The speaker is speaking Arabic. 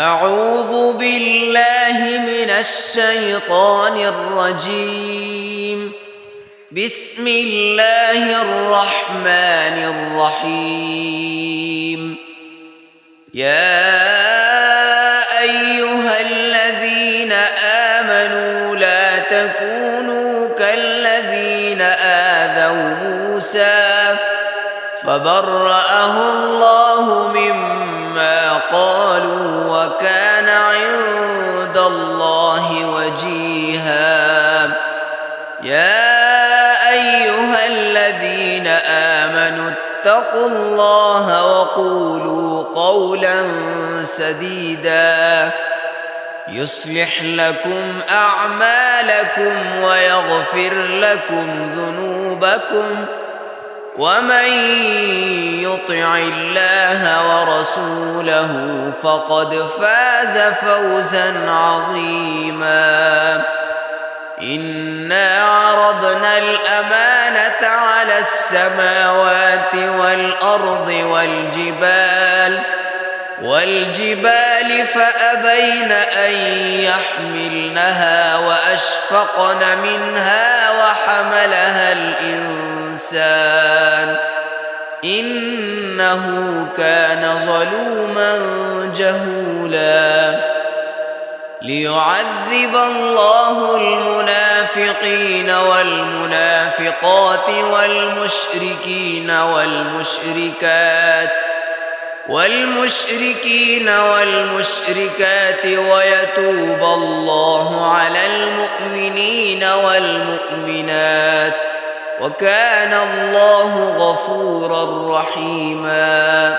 أعوذ بالله من الشيطان الرجيم. بسم الله الرحمن الرحيم. يا أيها الذين آمنوا لا تكونوا كالذين آذوا موسى فبرأه الله مما قالوا وكان عند الله وجيها. يا أيها الذين آمنوا اتقوا الله وقولوا قولا سديدا يصلح لكم أعمالكم ويغفر لكم ذنوبكم ومن يطع الله ورسوله فقد فاز فوزا عظيما. إنا عرضنا الأمانة على السماوات والأرض والجبال فأبين أن يحملنها وأشفقن منها وحملها الإنسان إنه كان ظلوما جهولا. ليعذب الله المنافقين والمنافقات والمشركين والمشركات ويتوب الله على المؤمنين والمؤمنات وكان الله غفورا رحيما.